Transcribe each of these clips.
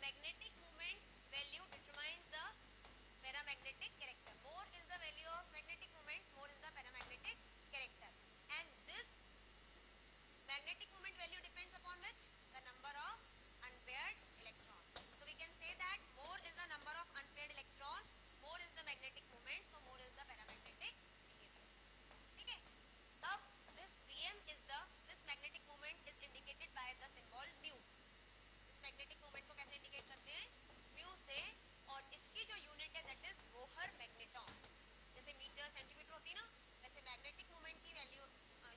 magnetic moment value determines the paramagnetic character. More is the value of magnetic moment, more is the paramagnetic character. And this magnetic moment value depends upon which? The number of unpaired electrons. So we can say that more is the number of unpaired electron, more is the magnetic moment, so more is the paramagnetic behavior. ठीक है? अब this Vm is this magnetic moment is indicated by the symbol mu. इस magnetic moment को कैसे indicate करते हैं? mu से, और इसकी जो यूनिट है that is बोहर मैग्नेटॉन. जैसे मीटर सेंटीमीटर होती है ना, वैसे मैग्नेटिक मोमेंट की वैल्यू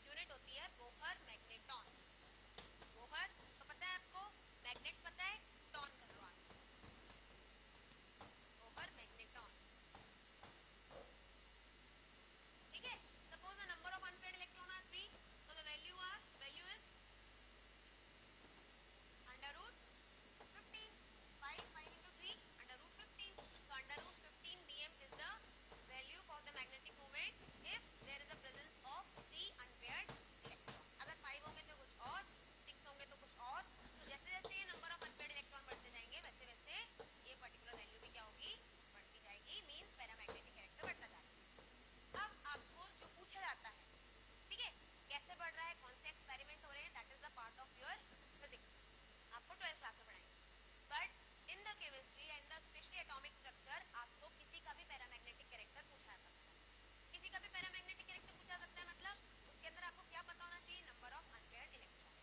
यूनिट होती है बोहर मैग्नेटॉन. बोहर तो पता है आपको, मैग्नेट पता है, टॉन कर लो आप. Bohr magneton. ठीक है? Suppose the number of unpaired electron are 3, so the value is under root 15. 5 into 3 under root 15. So under root 15 dm is the value for the magnetic moment if there is a presence of 3 unpaired electron. अगर 5 होंगे तो कुछ और, 6 होंगे तो कुछ और. तो जैसे जैसे ये नंबर ऑफ अनपेयर्ड इलेक्ट्रॉन बढ़ते जाएंगे वैसे वैसे ये पर्टिकुलर वैल्यू भी क्या होगी? बढ़ती जाएगी. मींस पैरामैग्नेटिक कैरेक्टर बढ़ता जाएगा. अब आपको जो पूछा जाता है, ठीक है, कैसे बढ़ रहा है, कौन से एक्सपेरिमेंट हो रहे हैं, that is the part of your physics. आपको 12th क्लास में पढ़ाएंगे. But in the chemistry and the specially atomic structure आपको किसी का भी पैरामैग्नेटिक कैरेक्टर पूछा जा सकता है. किसी का भी पैरामैग्नेटिक कैरेक्टर पूछा जा सकता है, मतलब उसके अंदर आपको क्या पता होना चाहिए? Number of unpaired electron.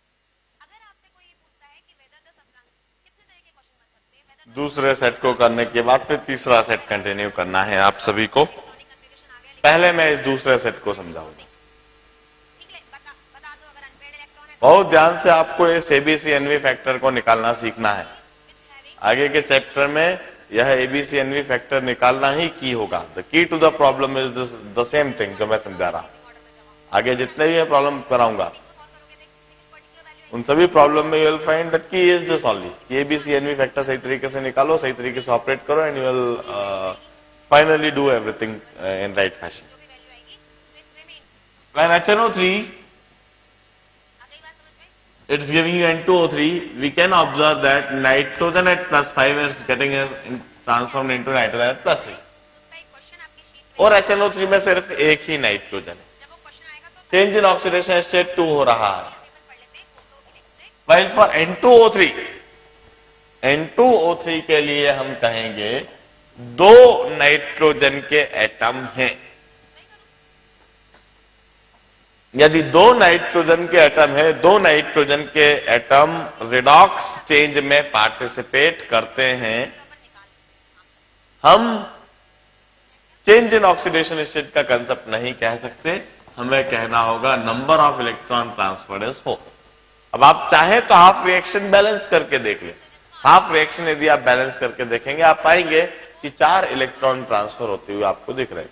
अगर आपसे कोई ये पूछता है कि वेदर द सब्सटेंस, कितने तरह के क्वेश्चन बन सकते हैं. दूसरे सेट को करने के बाद फिर तीसरा सेट कंटिन्यू करना है आप सभी को. पहले मैं इस दूसरे सेट को समझाऊंगा. बहुत ध्यान से आपको इस एबीसीएनवी फैक्टर को निकालना सीखना है. आगे के चैप्टर में यह एबीसीएनवी फैक्टर निकालना ही की होगा. The key to the problem is the same thing जो मैं समझा रहा हूं. आगे जितने भी मैं प्रॉब्लम कराऊंगा उन सभी प्रॉब्लम में यू विल फाइंड दैट की इज दिस ओनली. एबीसीएनवी फैक्टर सही तरीके से निकालो, सही तरीके से ऑपरेट करो and you will finally do everything in right fashion. When HNO3 it's giving you N2O3, we can observe that nitrogen at +5 is getting transformed into nitrogen at +3. और HNO3 में सिर्फ एक ही नाइट्रोजन है. चेंज इन ऑक्सीडेशन स्टेट 2 हो रहा है. While for N2O3 के लिए हम कहेंगे 2 नाइट्रोजन के एटम हैं. यदि 2 नाइट्रोजन के एटम है, 2 नाइट्रोजन के एटम रिडॉक्स चेंज में पार्टिसिपेट करते हैं, हम चेंज इन ऑक्सीडेशन स्टेट का कंसेप्ट नहीं कह सकते. हमें कहना होगा number of electron transferred is 4. अब आप चाहें तो हाफ रिएक्शन बैलेंस करके देख लें. हाफ रिएक्शन यदि आप बैलेंस करके देखेंगे आप पाएंगे कि 4 इलेक्ट्रॉन ट्रांसफर होते हुए आपको दिख रहे हैं.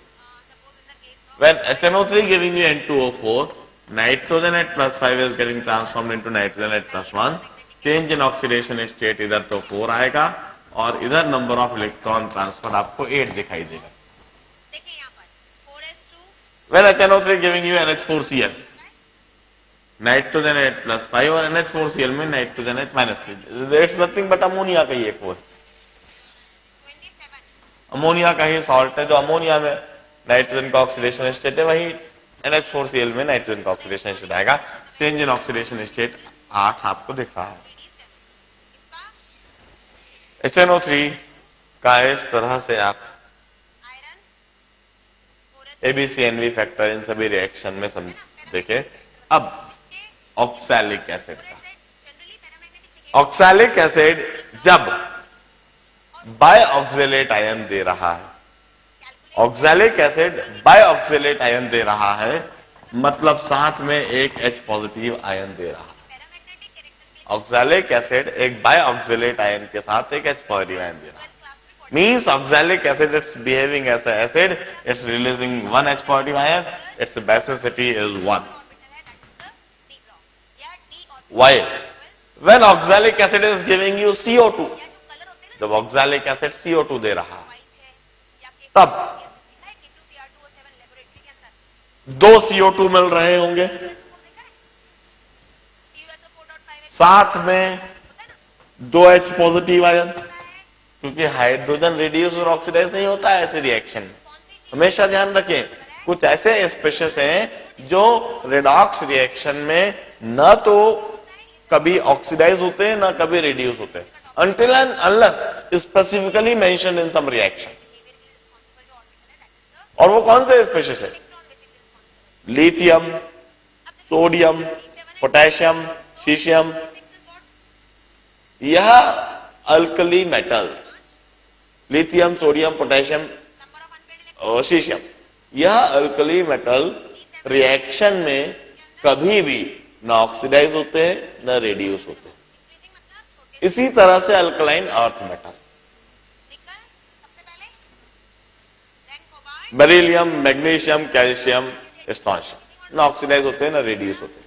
When HNO3 giving you N2O4, nitrogen at +5 is getting transformed into nitrogen at +1. Change in oxidation state इधर तो 4 आएगा और इधर नंबर ऑफ इलेक्ट्रॉन ट्रांसफर आपको 8 दिखाई देगा. देखिए यहाँ पर 4s2. When HNO3 giving you NH4Cl, nitrogen at +5 और NH4Cl में nitrogen at -3. It's nothing but ammonia का ही एक वो. 27. अमोनिया का ही सॉल्ट है. जो अमोनिया में नाइट्रोजन का ऑक्सीडेशन स्टेट है वही NH4Cl में नाइट्रोजन का ऑक्सीडेशन स्टेट आएगा. चेंज इन ऑक्सीडेशन स्टेट 8 आपको दिख रहा है. HNO3 का इस तरह से आप एबीसीएनवी फैक्टर इन सभी रिएक्शन में देखें. अब ऑक्सैलिक एसिड का, ऑक्सैलिक एसिड जब बायऑक्सिलेट आयन दे रहा है, ऑक्सैलिक एसिड बायऑक्सिलेट आयन दे रहा है, मतलब साथ में एक H पॉजिटिव आयन दे रहा है. ऑक्सैलिक एसिड एक बायऑक्सिलेट आयन के साथ एक H पॉजिटिव आयन दे रहा है. Means oxalic acid it's behaving as a acid, it's releasing 1 H positive ion, it's basicity is 1. Why? When oxalic acid is giving you CO2, जब ऑक्सैलिक एसिड CO2 दे रहा है तब 2 CO2 मिल रहे होंगे, साथ में 2H पॉजिटिव आयन, क्योंकि hydrogen reduce और ऑक्सीडाइज नहीं होता है ऐसे रिएक्शन में। हमेशा ध्यान रखें, कुछ ऐसे स्पेशीज हैं जो रेडॉक्स रिएक्शन में न तो कभी ऑक्सीडाइज होते हैं ना कभी रेड्यूस होते हैं, until and unless specifically mentioned in some reaction। और वो कौन से स्पेशीज है? लिथियम, सोडियम, पोटेशियम, सीशियम, यह alkali metals, lithium, sodium, potassium और सीशियम, यह अल्कली मेटल रिएक्शन में कभी भी ना ऑक्सीडाइज होते हैं ना रेड्यूस होते हैं। इसी तरह से alkaline earth metal, beryllium, magnesium, calcium, strontium, ना ऑक्सीडाइज होते हैं ना रेड्यूस होते हैं।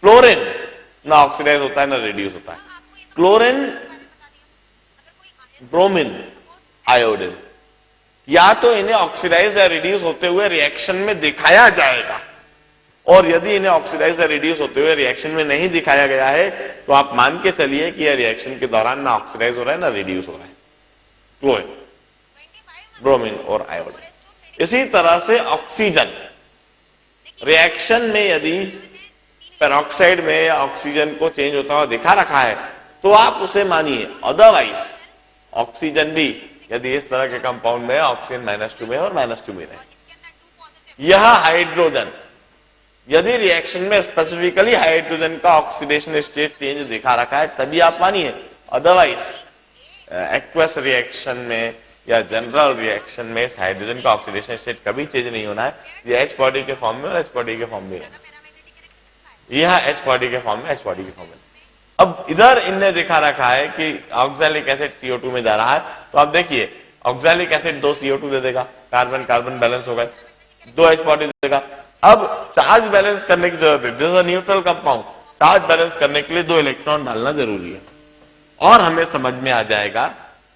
फ्लोरीन ना ऑक्सीडाइज होता है ना रेड्यूस होता है। क्लोरीन, ब्रोमीन, आयोडीन, या तो इन्हें ऑक्सीडाइज या रिड्यूस होते हुए रिएक्शन में दिखाया जाएगा, और यदि इन्हें ऑक्सीडाइज या रिड्यूस होते हुए रिएक्शन में नहीं दिखाया गया है तो आप मान के चलिए कि यह रिएक्शन के दौरान ना ऑक्सीडाइज हो रहा है ना रिड्यूस हो रहा है, क्लोरीन, ब्रोमीन और आयोडीन। इसी तरह से ऑक्सीजन रिएक्शन में यदि पेरोक्साइड में या ऑक्सीजन को चेंज होता हुआ दिखा रखा है तो आप उसे मानिए। अदरवाइज ऑक्सीजन भी यदि इस तरह के कंपाउंड में ऑक्सीजन -2 में और -2 में रहे। यह हाइड्रोजन यदि रिएक्शन में स्पेसिफिकली हाइड्रोजन का ऑक्सीडेशन स्टेट चेंज दिखा रखा है तभी आप मानिए, अदरवाइज एक्वस रिएक्शन में या जनरल रिएक्शन में इस हाइड्रोजन का ऑक्सीडेशन स्टेट कभी चेंज नहीं होना है। यह H बॉडी के फॉर्म में और H बॉडी के फॉर्म में, यह H बॉडी के फॉर्म में, H बॉडी के फॉर्म में। अब इधर इनने दिखा रखा है कि ऑक्सैलिक एसिड CO2 में जा रहा है, तो आप देखिए ऑक्सैलिक एसिड 2 CO2 दे देगा, कार्बन कार्बन बैलेंस हो गए, 2 H बॉडी देगा। अब चार्ज बैलेंस करने की जरूरत है, this is a neutral compound, charge balance करने के लिए 2 इलेक्ट्रॉन डालना जरूरी है, और हमें समझ में आ जाएगा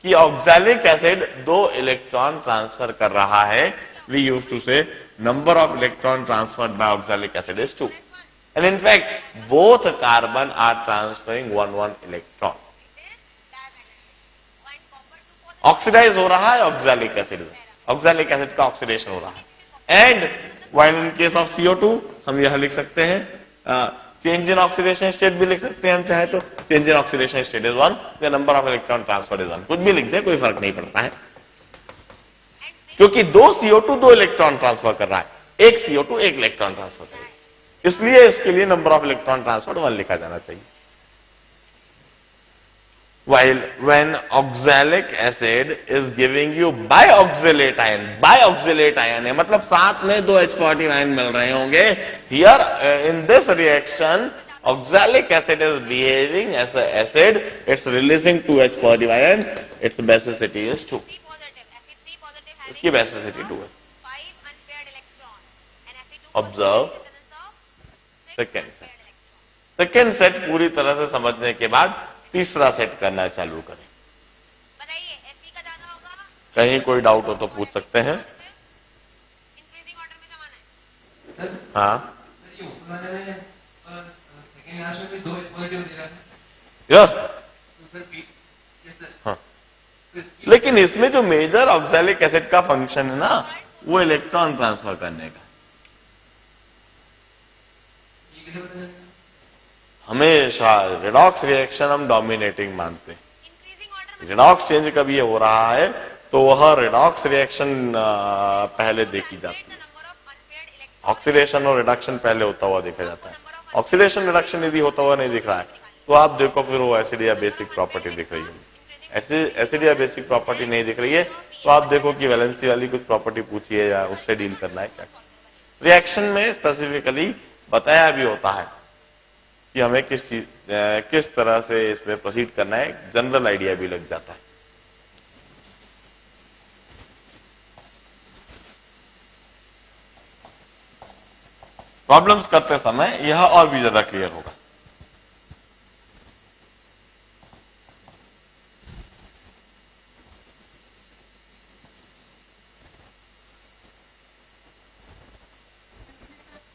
कि ऑक्सैलिक एसिड 2 इलेक्ट्रॉन ट्रांसफर कर रहा है। वी यूज्ड टू से number of electron transferred by oxalic acid is 2, and in fact both carbon are transferring 1 electron। Oxidise हो रहा है ऑक्सैलिक एसिड में, ऑक्सैलिक एसिड का ऑक्सीडेशन हो रहा है। And while in case of CO2 हम यह लिख सकते हैं, चेंज इन ऑक्सीडेशन स्टेट भी लिख सकते हैं हम चाहे तो, change in oxidation state is 1, the number of electron transfer is 1, कुछ भी लिख दे कोई फर्क नहीं पड़ता है, क्योंकि 2 CO2 2 इलेक्ट्रॉन ट्रांसफर कर रहा है, 1 CO2 1 इलेक्ट्रॉन ट्रांसफर करेगा, इसलिए इसके लिए नंबर ऑफ इलेक्ट्रॉन ट्रांसफर 1 लिखा जाना चाहिए। While when oxalic acid is giving you bioxalate ion है मतलब साथ में 2 H40 आयन मिल रहे होंगे। Here in this reaction oxalic acid is behaving as an acid, it's releasing 2 H40 ion, its basicity is 2, इसकी basicity 2 है। Observe सेकेंड सेट पूरी तरह से समझने के बाद तीसरा सेट करना चालू करें। बताइए Fe का ज्यादा होगा, कहीं कोई डाउट हो तो पूछ सकते हैं। इंक्रीजिंग ऑर्डर में जमाना है। हाँ हाँ, लेकिन इसमें जो मेजर ऑक्सैलिक एसिड का फंक्शन है ना वो इलेक्ट्रॉन ट्रांसफर करने का। हमेशा रिडॉक्स रिएक्शन हम डोमिनेटिंग मानते हैं। इंक्रीजिंग ऑर्डर में रिडॉक्स चेंज कभी हो रहा है तो वह रिडॉक्स रिएक्शन पहले देखी जाती है, number of unpaired electron oxidation और रिडक्शन पहले होता हुआ देखा जाता है। ऑक्सीडेशन रिडक्शन यदि होता हुआ नहीं दिख रहा है तो आप देखो फिर वो एसिड या बेसिक प्रॉपर्टी दिख रही है। एसिड या बेसिक प्रॉपर्टी नहीं दिख रही है तो आप देखो कि वैलेंसी वाली कुछ प्रॉपर्टी पूछी है या उससे डील करना है क्या। रिएक्शन में स्पेसिफिकली बताया भी होता है कि हमें किस तरह से इसमें प्रोसीड करना है, जनरल आइडिया भी लग जाता है। प्रॉब्लम्स करते समय यह और भी ज्यादा क्लियर होगा।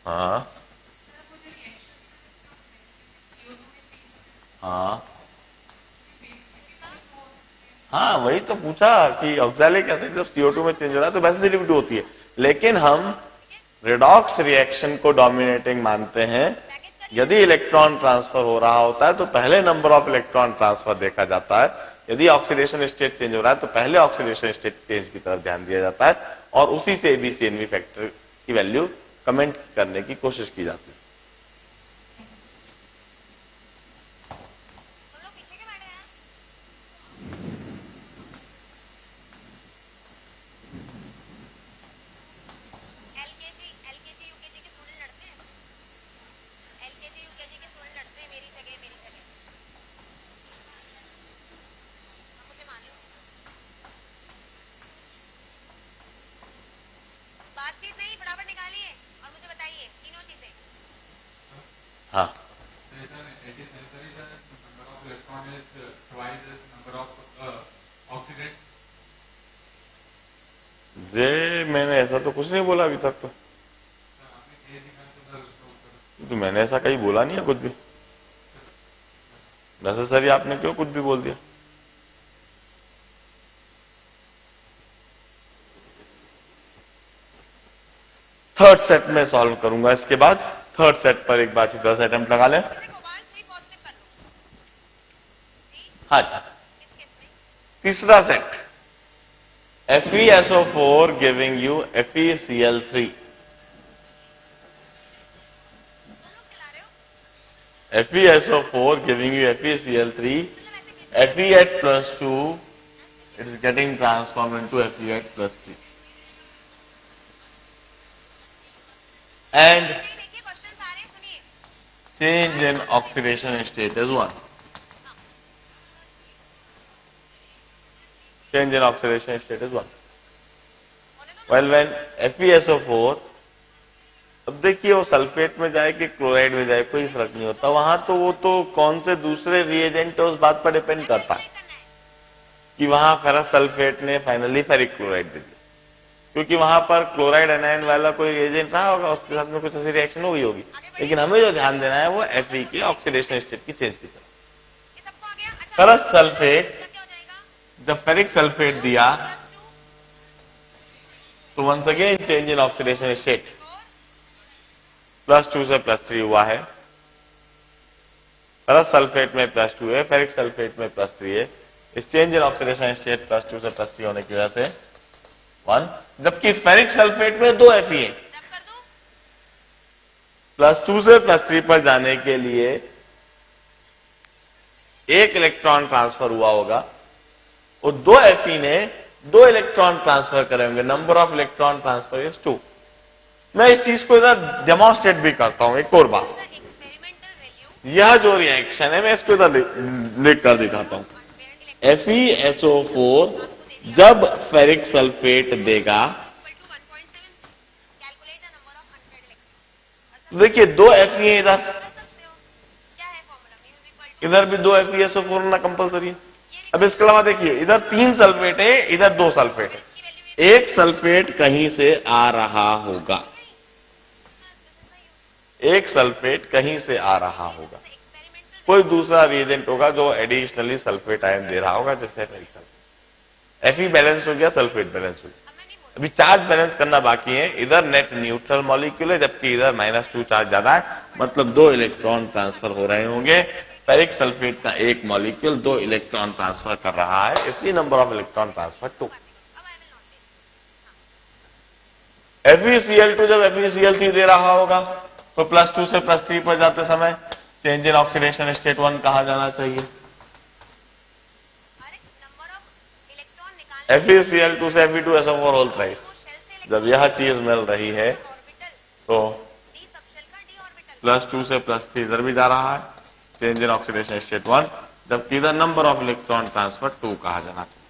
हाँ हाँ हाँ, वही तो पूछा कि ऑक्सैलिक एसिड जब CO2 में चेंज हो रहा है तो बेसिसिटी होती है, लेकिन हम रेडॉक्स रिएक्शन को डोमिनेटिंग मानते हैं। यदि इलेक्ट्रॉन ट्रांसफर हो रहा होता है तो पहले नंबर ऑफ इलेक्ट्रॉन ट्रांसफर देखा जाता है। यदि ऑक्सीडेशन स्टेट चेंज हो रहा है तो पहले ऑक्सीडेशन स्टेट चेंज की तरफ ध्यान दिया जाता है और उसी से ABCNV फैक्टर की वैल्यू कमेंट करने की कोशिश की जाती है। तुम लोग पीछे क्यों बैठे हैं? एलकेजी यूकेजी के स्टूडेंट लड़ते हैं। एलकेजी यूकेजी के स्टूडेंट लड़ते हैं, मेरी जगह मेरी जगह। हाँ, मुझे मालूम। बातचीत नहीं, फटाफट निकालिए और मुझे बताइए तीनों चीजें। हाँ, It is necessary that number of electron is twice as number of oxidant. जे मैंने ऐसा तो कुछ नहीं बोला अभी तक तो मैंने ऐसा कहीं बोला नहीं है कुछ भी। नेसेसरी आपने क्यों कुछ भी बोल दिया? थर्ड सेट में सॉल्व करूंगा, इसके बाद थर्ड सेट पर एक बार 10 अटेम्प्ट लगा लें। इसे कोबाल्ट 3 पॉजिटिव कर लो। ठीक? हाँ जी, इस केस में तीसरा set FeSO4 giving you FeCl3। तुम लोग चला रहे हो? FeSO4 गिविंग यू FeCl3, मतलब ऐसे कैसे? Fe8+2 it is getting transformed into Fe8+3 and नहीं, देखिए क्वेश्चन सारे सुनिए। change in oxidation state is 1. Change in oxidation state is 1. होने दो। Well, when FeSO4, अब देखिए वो सल्फेट में जाए कि क्लोराइड में जाए कोई फर्क नहीं होता, वहां तो वो तो कौन से दूसरे रिएजेंट है उस बात पर डिपेंड करता है करना है। कि वहां फेरस सल्फेट ने फाइनली फेरिक क्लोराइड दे दिया, क्योंकि वहां पर क्लोराइड एनायन वाला कोई रिएजेंट रहा होगा, उसके साथ में कुछ ऐसी रिएक्शन हो गई होगी। लेकिन हमें जो ध्यान देना है वो Fe की ऑक्सीडेशन स्टेट की चेंज की तरफ। ये सबको आ गया। अच्छा, फेरस सल्फेट इसका क्या हो जाएगा? जब फेरिक सल्फेट दिया +2 तो once again change in oxidation state, 4 +2 से +3 हुआ है। फेरस सल्फेट में +2 है, फेरिक सल्फेट में +3 है। इस चेंज इन ऑक्सीडेशन स्टेट +2 से +3 होने की वजह से 1, जबकि फेरिक सल्फेट में 2 Fe है। रब कर दो। +2 से +3 पर जाने के लिए एक इलेक्ट्रॉन ट्रांसफर हुआ होगा और 2 Fe ने 2 इलेक्ट्रॉन ट्रांसफर करे होंगे। Number of electron transfer is 2। मैं इस चीज को इधर डेमोन्स्ट्रेट भी करता हूं एक और बार। इसका एक्सपेरिमेंटल वैल्यू यह जो रिएक्शन है मैं इसको इधर लिख कर दिखाता हूं। FeSO4 जब फेरिक सल्फेट देगा, equal to 1.7 calculate the number of unpaired electron. तो देखिए 2 Fe है इधर, कर सकते हो। क्या है formula? Mu is equal to इधर भी 2 FeSO4 होना कंपलसरी है। अब इसके अलावा देखिए इधर 3 सल्फेट है, इधर 2 सल्फेट है। इसकी वैल्यू एक सल्फेट कहीं से आ रहा होगा, एक सल्फेट कहीं से आ रहा होगा, एक्सपेरिमेंटल कोई दूसरा रिएजेंट होगा जो एडिशनली सल्फेट आयन दे रहा होगा, जैसे फेरिक सल्फेट। Fe बैलेंस हो गया, सल्फेट बैलेंस हो गया। अब मैं नहीं बोल अभी चार्ज बैलेंस करना बाकी है। इधर नेट न्यूट्रल मॉलिक्यूल है जबकि इधर -2 चार्ज ज्यादा है, मतलब 2 इलेक्ट्रॉन ट्रांसफर हो रहे होंगे। फेरिक सल्फेट का एक मॉलिक्यूल 2 इलेक्ट्रॉन ट्रांसफर कर रहा है, इसलिए नंबर ऑफ इलेक्ट्रॉन ट्रांसफर 2। अब I will not take. FeCl2 जब FeCl3 दे रहा होगा तो +2 से +3 पर जाते समय चेंज इन ऑक्सीडेशन स्टेट 1 कहा जाना चाहिए। अरे नंबर ऑफ इलेक्ट्रॉन निकालने FeCl2 से Fe2SO4 होल थ्राइस जब यह चीज मिल रही है ऑर्बिटल तो डी सबशेल का डी ऑर्बिटल +2 से +3 इधर भी जा रहा है, चेंज इन ऑक्सीडेशन स्टेट 1, जबकि इधर नंबर ऑफ इलेक्ट्रॉन ट्रांसफर 2 कहा जाना चाहिए।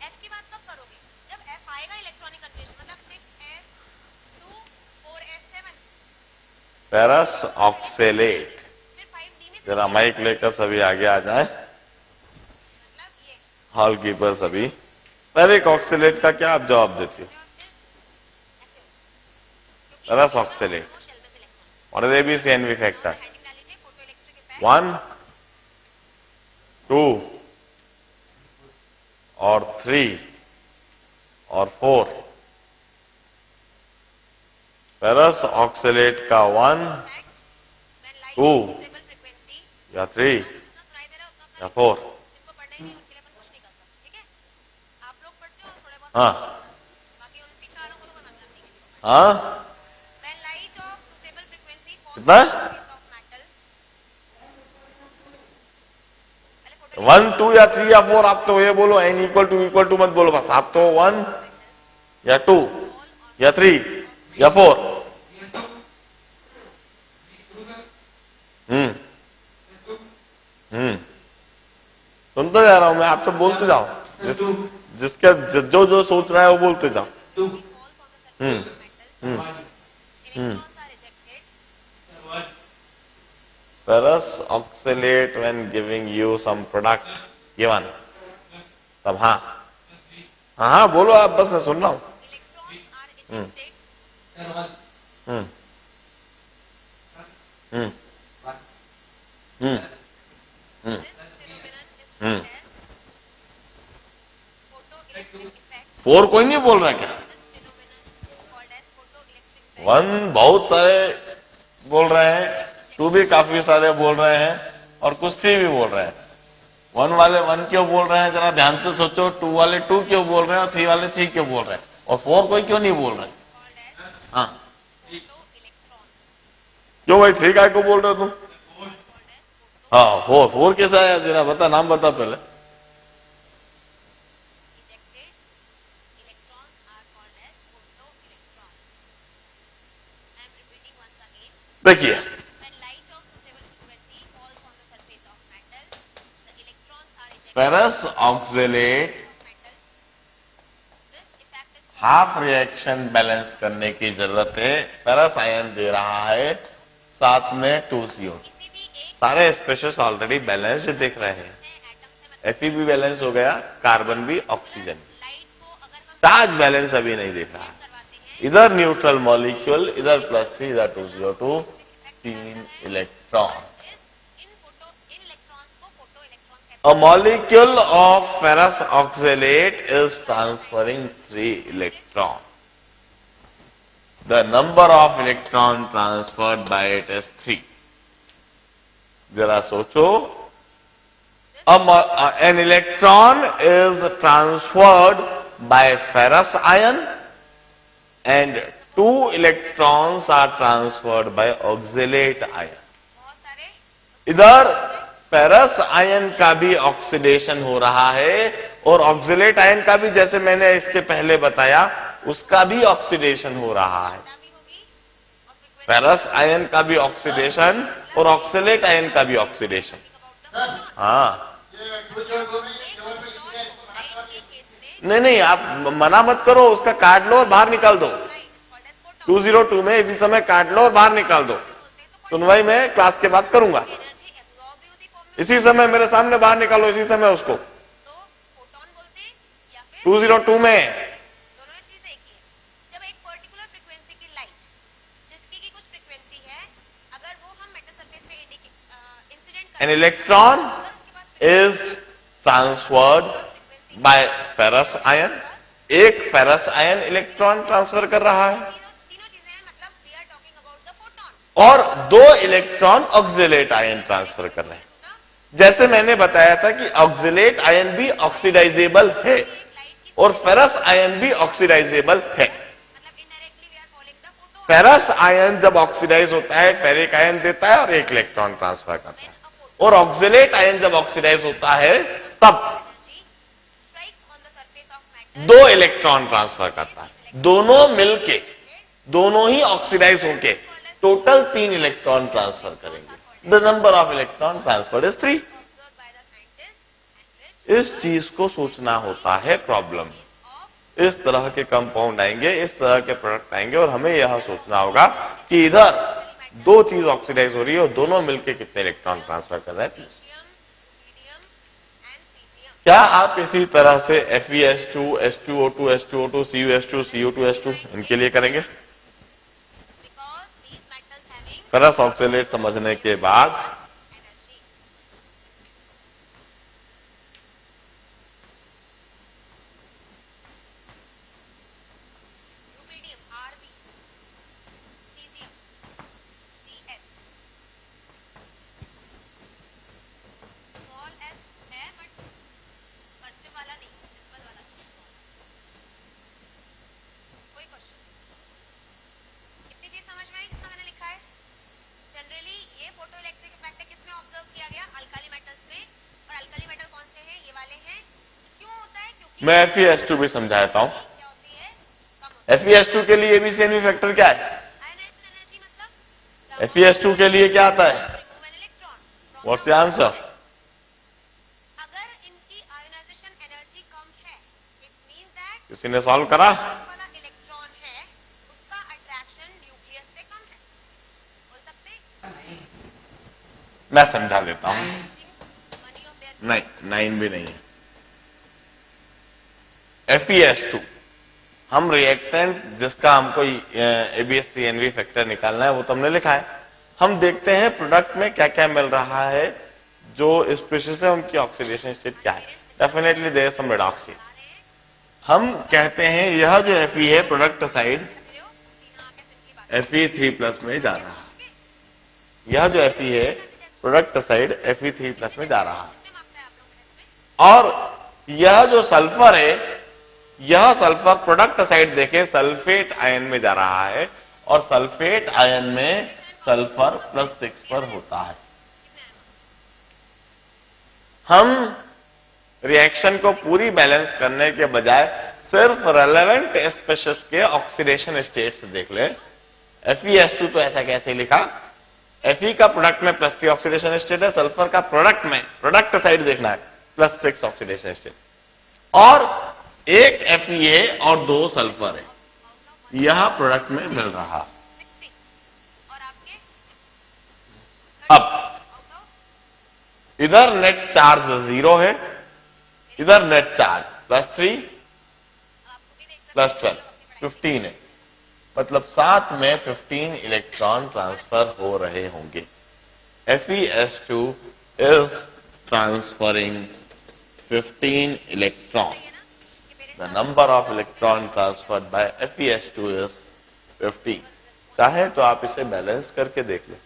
एफ की बात कब करोगे? जब एफ आएगा इलेक्ट्रॉनिक कन्फर्मेशन, मतलब 6s2 4f7 फेरस ऑक्सेलेट, फिर 5d में से जरा माइक लेकर सभी आगे आ जाए, मतलब ये हॉल कीपर सभी। फेरिक ऑक्सेलेट का क्या आप जवाब देती हो? और फिर ऐसे हो क्योंकि फेरस ऑक्सेलेट वो शेल में से इलेक्ट्रॉन और ABCNV फैक्टर हेडिंग डाल लीजिए फोटो इलेक्ट्रिक इफेक्ट 1 2 और 3 और 4। फेरस ऑक्सलेट का 1 2 या 3 या 4। हाँ हाँ कितना 1 2 या 3 या 4। आप तो ये बोलो n इक्वल टू मत बोलो, बस आप तो 1 या 2 या 3 या 4। सुनते जा रहा हूं मैं, आप तो बोलते जाओ, जिसका जो जो सोच रहा है वो बोलते जाओ। Ferrous oxalate when giving you some product given, तब हाँ हाँ हाँ बोलो आप, बस मैं सुन रहा हूँ। हम्म हम्म हम्म हम्म 4 कोई नहीं बोल रहा क्या? 1 बहुत सारे बोल रहे हैं, 2 भी काफी सारे बोल रहे हैं और कुछ 3 भी बोल रहे हैं। 1 वाले 1 क्यों बोल रहे हैं जरा ध्यान से सोचो, 2 वाले 2 क्यों बोल रहे हैं और 3 वाले 3 क्यों बोल रहे हैं, और 4 कोई क्यों नहीं बोल रहे? हाँ क्यों भाई 3 काय को बोल रहे हो तुम? हाँ 4 कैसा है जरा बता, नाम बता पहले। देखिए ferrous oxalate half reaction balance करने की जरूरत है। फेरस आयन दे रहा है साथ में 2CO। सारे स्पेशल्स ऑलरेडी बैलेंस्ड दिख रहे हैं, Fe भी बैलेंस हो गया, कार्बन भी, ऑक्सीजन। चार्ज बैलेंस अभी नहीं दिख रहा, इधर न्यूट्रल मॉलिक्यूल, इधर +3, इधर 2CO2, 3 electron. A molecule of ferrous oxalate is transferring 3 electrons. The number of electron transferred by it is 3. जरा सोचो, an electron is transferred by ferrous ion and 2 electrons are transferred by oxalate ion. इधर ferrous ion का भी oxidation हो रहा है और oxalate ion का भी, जैसे मैंने इसके पहले बताया, उसका भी ऑक्सीडेशन हो रहा है। फेरस आयन का भी ऑक्सीडेशन और ऑक्सलेट आयन का भी ऑक्सीडेशन। हाँ नहीं आप मना मत करो, उसका काट लो और बाहर निकाल दो। 202 में इसी समय काट लो और बाहर निकाल दो। सुनवाई मैं क्लास के बाद करूंगा, इसी समय मेरे सामने बाहर निकालो, इसी समय उसको। 202 में जब एक पर्टिकुलर फ्रीक्वेंसी की लाइट, जिसकी की कुछ फ्रीक्वेंसी है, अगर वो हम मेटल सरफेस पे incident an electron is transferred by ferrous ion। एक फेरस आयन इलेक्ट्रॉन ट्रांसफर कर रहा है तीनों चीजें हैं, मतलब we are talking about the photon. और 2 इलेक्ट्रॉन ऑक्सलेट आयन ट्रांसफर कर रहे हैं। जैसे मैंने बताया था कि ऑक्सलेट आयन भी ऑक्सीडाइजेबल है और फेरस आयन भी ऑक्सीडाइजेबल है। फेरस आयन जब ऑक्सीडाइज होता है फेरिक आयन देता है और 1 इलेक्ट्रॉन ट्रांसफर करता है, और ऑक्सलेट आयन जब ऑक्सीडाइज होता है तब 2 इलेक्ट्रॉन ट्रांसफर करता है। दोनों मिलके, दोनों ही ऑक्सीडाइज होके टोटल 3 इलेक्ट्रॉन ट्रांसफर करेंगे। The number of electron transferred is 3। इस चीज को सोचना होता है प्रॉब्लम। इस तरह के कंपाउंड आएंगे, इस तरह के प्रोडक्ट आएंगे और हमें यह सोचना होगा कि इधर 2 चीज ऑक्सीडाइज हो रही है और दोनों मिलके कितने इलेक्ट्रॉन ट्रांसफर कर रहे हैं। क्या आप इसी तरह से FeS2, H2O2, H2O2, CuS2, CO2H2 इनके लिए करेंगे? फेरस ऑक्सलेट समझने के बाद मैं FeS2 भी समझाता हूं। क्या होती है? कम होती है। FeS2 के लिए ABCNV फैक्टर क्या है? आयनाइजेशन एनर्जी मतलब FeS2 के लिए क्या आता है? Remove an electron from what's the the answer? अगर इनकी आयोनाइजेशन एनर्जी कम है, इट मींस दैट किसी ने सॉल्व करा? वाला इलेक्ट्रॉन है उसका अट्रैक्शन न्यूक्लियस से कम है। बोल सकते हैं? मैं समझा देता हूं। मनी ऑफ देयर नहीं, 9 भी नहीं है। FeS2 हम रिएक्टेंट जिसका हमको ABCNV फैक्टर निकालना है वो तो हमने लिखा है। हम देखते हैं प्रोडक्ट में क्या क्या मिल रहा है, जो स्पीशीज है उनकी ऑक्सीडेशन स्टेट क्या है। Definitely there some redox change. हम कहते हैं यह जो Fe है प्रोडक्ट साइड Fe3+ में जा रहा है। यह जो Fe है प्रोडक्ट साइड Fe3+ में जा रहा है। और यह जो सल्फर है, यह सल्फर प्रोडक्ट साइड देखें सल्फेट आयन में जा रहा है, और सल्फेट आयन में सल्फर +6 पर होता है। हम रिएक्शन को पूरी बैलेंस करने के बजाय सिर्फ रेलेवेंट स्पीशीज के ऑक्सीडेशन स्टेट्स देख ले। FeS2 तो ऐसा कैसे लिखा? Fe का प्रोडक्ट में +3 ऑक्सीडेशन स्टेट है, सल्फर का प्रोडक्ट में प्रोडक्ट साइड देखना है +6 ऑक्सीडेशन स्टेट, और एक Fe और 2 सल्फर है, यह प्रोडक्ट में मिल रहा। 60 और आपके अब इधर नेट चार्ज 0 है, इधर नेट चार्ज +3 +12 15 है, मतलब साथ में 15 इलेक्ट्रॉन ट्रांसफर हो रहे होंगे। FeS2 is transferring 15 electrons. The number of electron transferred by FeS2 is 15. चाहे तो आप इसे बैलेंस करके देख लें,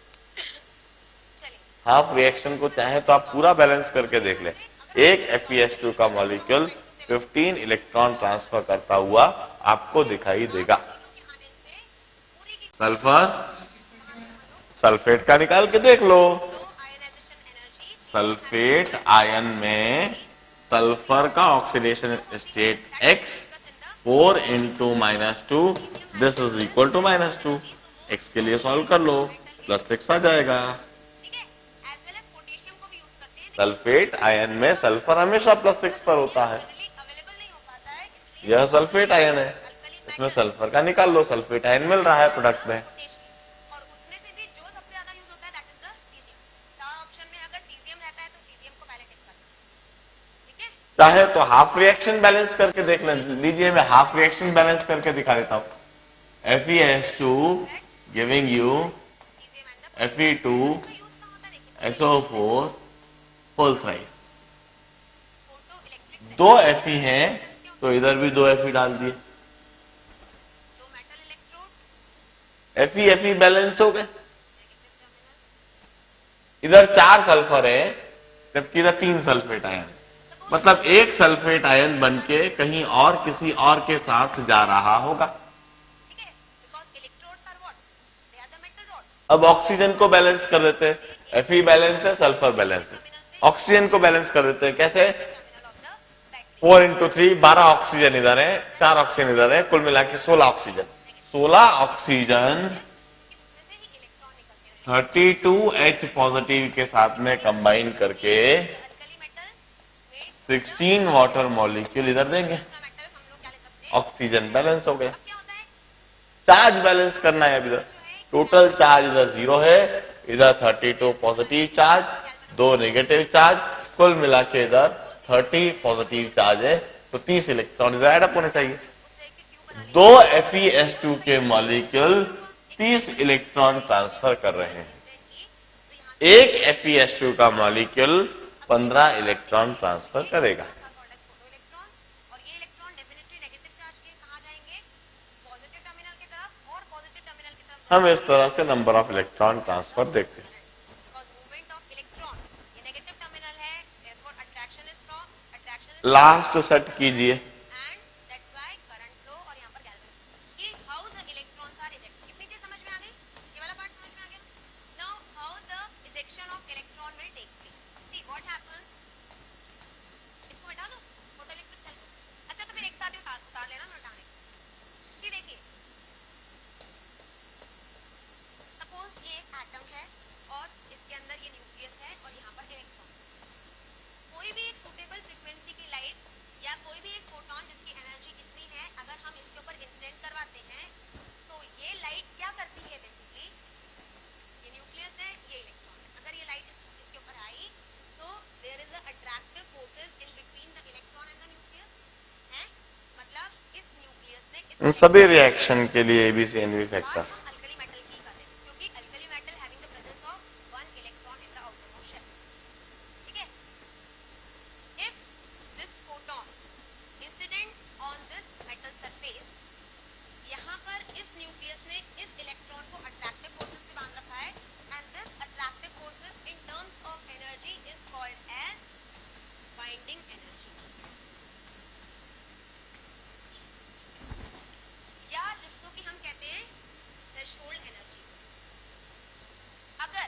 हाफ रिएक्शन को चाहे तो आप पूरा बैलेंस करके देख लें। एक FeS2 का मॉलिक्यूल 15 इलेक्ट्रॉन ट्रांसफर करता हुआ आपको दिखाई देगा। सल्फर सल्फेट का निकाल के देख लो। सल्फेट आयन में सल्फर का oxidation state X 4 × -2, this is equal to -2। X के लिए सॉल्व कर लो, +6 आ जाएगा। सल्फेट आयन में सल्फर हमेशा +6 पर होता है। यह सल्फेट आयन है, इसमें सल्फर का निकाल लो, सल्फेट आयन मिल रहा है प्रोडक्ट में। और उसमें से भी जो सबसे ज्यादा यूज होता है दैट इज द सीजियम। चार ऑप्शन में अगर सीजियम रहता है तो सीजियम को पहले टिक करना, ठीक है? चाहे तो हाफ रिएक्शन बैलेंस करके देख लें। लीजिए मैं हाफ रिएक्शन बैलेंस करके दिखा देता हूं। FeS2 giving you Fe2 SO4 whole thrice. 2 Fe हैं तो इधर भी 2 Fe डाल दिए, दो मेटल इलेक्ट्रोड Fe बैलेंस हो गए। इधर 4 सल्फर है जबकि इधर 3 सल्फेट आयन, मतलब एक सल्फेट आयन बनके कहीं और किसी और के साथ जा रहा होगा। ठीक है, because electrodes are what? They are the metal rods. अब ऑक्सीजन को बैलेंस कर देते हैं। Fe बैलेंस है, सल्फर बैलेंस है। ऑक्सीजन को बैलेंस कर देते हैं कैसे? 4 × 3 12 ऑक्सीजन इधर है, 4 ऑक्सीजन इधर है, कुल मिला के 16 ऑक्सीजन। 16 ऑक्सीजन 32H पॉजिटिव के साथ में कंबाइन करके 16 वाटर मॉलिक्यूल इधर देंगे। ऑक्सीजन बैलेंस हो गया। चार्ज बैलेंस करना है। इधर टोटल चार्ज इधर 0 है, इधर 32 पॉजिटिव चार्ज, 2 नेगेटिव चार्ज, कुल मिला के इधर 30 पॉजिटिव चार्ज है, तो 30 इलेक्ट्रॉन इधर ऐड अप होने चाहिए। 2 FeS2 के मॉलिक्यूल 30 इलेक्ट्रॉन ट्रांसफर कर रहे हैं। एक FeS2 का मॉलिक्यूल 15 इलेक्ट्रॉन ट्रांसफर करेगा। और ये इलेक्ट्रॉन डेफिनेटली नेगेटिव चार्ज के कहां जाएंगे? पॉजिटिव टर्मिनल की तरफ, और पॉजिटिव टर्मिनल की तरफ हम इस तरह से नंबर ऑफ इलेक्ट्रॉन ट्रांसफर देखते हैं। बिकॉज़ मूवमेंट ऑफ इलेक्ट्रॉन, ये नेगेटिव टर्मिनल है, therefore attraction is strong, attraction is last set कीजिए। And that's why current flow, और यहां पर गैल्वेनिक कि how the electrons are ejected. कितनी चीज समझ में आ गई? ये वाला पार्ट समझ में आ गया? Now how the ejection of electron will take place. See what happens, इसको हटा दो फोटोइलेक्ट्रिक सेल को। कोई भी एक फोटोन जिसकी एनर्जी इतनी है, अगर हम इसके ऊपर इंसिडेंट करवाते हैं तो ये लाइट क्या करती है बेसिकली, ये न्यूक्लियस है, ये इलेक्ट्रॉन, अगर ये लाइट इसके ऊपर आई तो there is a attractive forces in between the electron and the nucleus है, मतलब इस न्यूक्लियस ने इन सभी रिएक्शन के लिए एबीसी एनवी बात फैक्टर हम अल्कली मेटल की कर रहे हैं, क्योंकि alkali metal having the presence of one electron in the outermost shell, ठीक है। If this photon incident on this metal surface, यहाँ पर इस न्यूक्लियस ने इस इलेक्ट्रॉन को अट्रैक्टिव फोर्सेस से बांध रखा है, and this attractive forces in terms of energy is called as binding energy, या जिसको कि हम कहते हैं थ्रेशोल्ड एनर्जी। अगर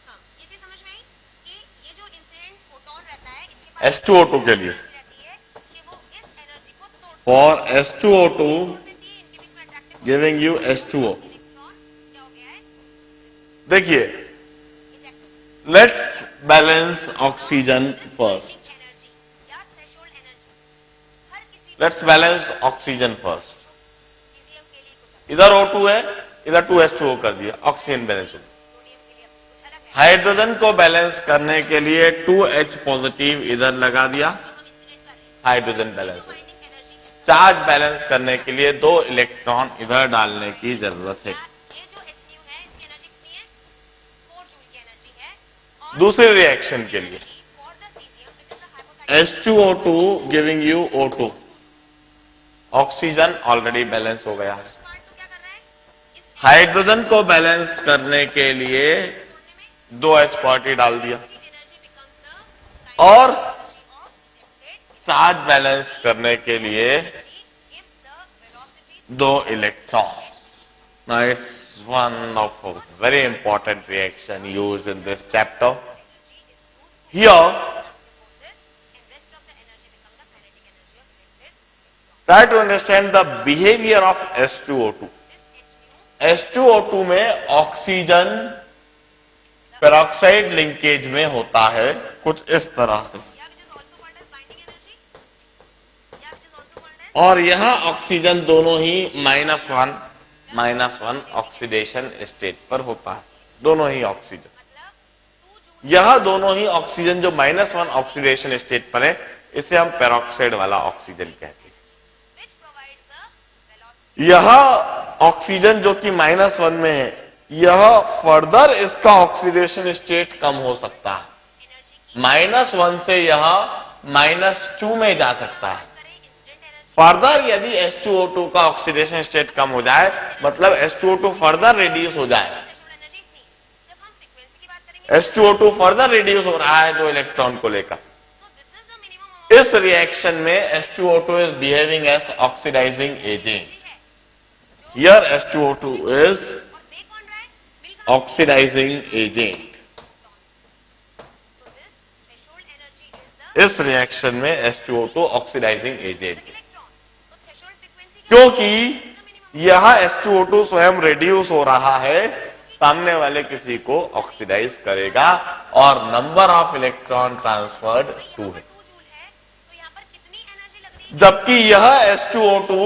हाँ ये चीज समझ में आई कि ये जो इंसिडेंट फोटोन रहता है इसके पास H2O2 के लिए एनर्जी रहती है कि वो इस एनर्जी को तोड़ फॉर H2O2 देती है, इनके बीच में attractive giving you H2O। Electron क्या हो गया है, देखिए, eject. Let's balance oxygen first. Energy या थ्रेशोल्ड एनर्जी हर किसी let's balance oxygen first. CGM के लिए कुछ अलग, इधर O2 है, इधर 2H2O कर दिया, ऑक्सीजन बैलेंस हो गया। सोडियम के लिए कुछ अलग है, हाइड्रोजन को बैलेंस करने के लिए 2H पॉजिटिव इधर लगा दिया, तो हम इंसिडेंट कर रहे हैं। हाइड्रोजन बैलेंस हो गया। बाइंडिंग एनर्जी है, चार्ज बैलेंस करने के लिए 2 इलेक्ट्रॉन इधर डालने की जरूरत है। ये जो HNU है इसकी एनर्जी कितनी है, 4 जूल की एनर्जी है, और दूसरे रिएक्शन के लिए for the caesium it is a hypothetical H2O2 giving you O2, oxygen already balance हो गया है। पार्ट तो क्या कर रहा है, इस हाइड्रोजन को बैलेंस करने के लिए तोड़ने में 2H पार्टी डाल दिया, एनर्जी बिकम्स द और energy of ejected charge balance करने के लिए gives the velocity 2 electron. Now it's one of a very important reaction used in this chapter. energy is used Here, forces and rest of the energy become the kinetic energy of ejected electron. try to understand the behavior of H2O2. This HNU H2O2 में oxygen peroxide linkage में होता है कुछ इस तरह से, yeah which is also called as binding energy, yeah which is also called as और यहाँ ऑक्सीजन दोनों ही -1 ऑक्सीडेशन स्टेट पर होता है, दोनों ही ऑक्सीजन। मतलब 2 जूल यह दोनों ही ऑक्सीजन जो -1 ऑक्सीडेशन स्टेट पर है, इसे हम पेरोक्साइड वाला ऑक्सीजन कहते हैं। which provides the velocity यह ऑक्सीजन जो कि -1 में है, यह फर्दर इसका ऑक्सीडेशन स्टेट कम हो सकता है, energy की -1 से यह -2 में जा सकता है। करें इंसिडेंट एनर्जी फर्दर यदि H2O2 का ऑक्सीडेशन स्टेट कम हो जाए, मतलब H2O2 फर्दर रिड्यूस हो जाए, थ्रेशोल्ड एनर्जी इतनी, जब हम फ्रीक्वेंसी की बात करेंगे H2O2 फर्दर रिड्यूस हो रहा है 2 इलेक्ट्रॉन को लेकर, so this is the minimum amount इस रिएक्शन में H2O2 is behaving as oxidizing agent. है जो Here H2O2 is और दे कौन रहा है, मिल कहाँ oxidizing agent. so this threshold energy is the इस रिएक्शन में H2O2 oxidizing agent, electron, तो threshold frequency क्या क्योंकि is the minimum यह H2O2 स्वयं रिड्यूस हो रहा है, सामने वाले किसी को ऑक्सीडाइज करेगा, और नंबर ऑफ इलेक्ट्रॉन ट्रांसफर्ड 2 है। 2 जूल है, तो यहाँ पर कितनी एनर्जी लग रही है, जबकि यह H2O2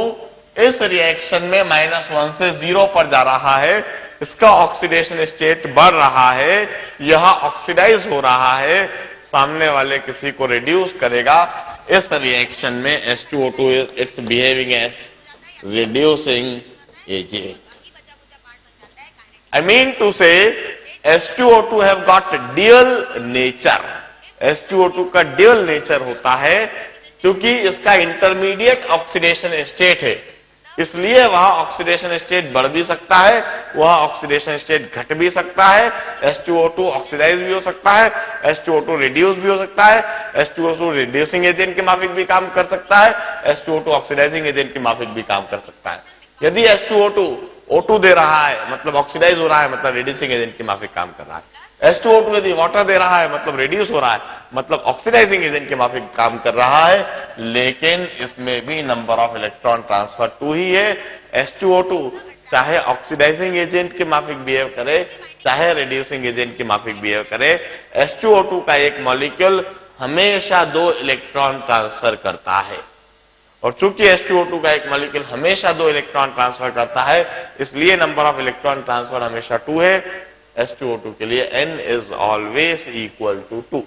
इस रिएक्शन में -1 से 0 पर जा रहा है, इसका ऑक्सीडेशन स्टेट बढ़ रहा है, यह ऑक्सीडाइज हो रहा है, सामने वाले किसी को रिड्यूस करेगा। इस रिएक्शन में H2O2 it's behaving as reducing agent. बाकी बचा बुचा पार्ट बन जाता है kinetic I mean to say H2O2 have got dual nature. H2O2 का dual nature होता है क्योंकि इसका इंटरमीडिएट ऑक्सीडेशन स्टेट है, इसलिए वह ऑक्सीडेशन स्टेट बढ़ भी सकता है, वह ऑक्सीडेशन स्टेट घट भी सकता है, H2O2 ऑक्सीडाइज भी हो सकता है, H2O2 रिड्यूस भी हो सकता है, H2O2 रिड्यूसिंग एजेंट के माफिक भी काम कर सकता है, H2O2 ऑक्सीडाइजिंग एजेंट के माफिक भी काम कर सकता है। यदि H2O2 O2 दे रहा है मतलब ऑक्सीडाइज हो रहा है, मतलब रिड्यूसिंग एजेंट के माफिक काम कर रहा है। H2O2 यदि वाटर दे रहा है मतलब रिड्यूस हो रहा है, मतलब ऑक्सीडाइजिंग एजेंट के माफिक काम कर रहा है, लेकिन इसमें भी नंबर ऑफ इलेक्ट्रॉन ट्रांसफर 2 ही है। H2O2 चाहे ऑक्सीडाइजिंग एजेंट के माफिक बिहेव करे, चाहे रिड्यूसिंग एजेंट के माफिक बिहेव करे, H2O2 का एक मॉलिक्यूल हमेशा 2 इलेक्ट्रॉन ट्रांसफर करता है, और चूंकि H2O2 का एक मॉलिक्यूल हमेशा 2 इलेक्ट्रॉन ट्रांसफर करता है, इसलिए नंबर ऑफ इलेक्ट्रॉन ट्रांसफर हमेशा 2 है। H2O2 के लिए n is always equal to 2।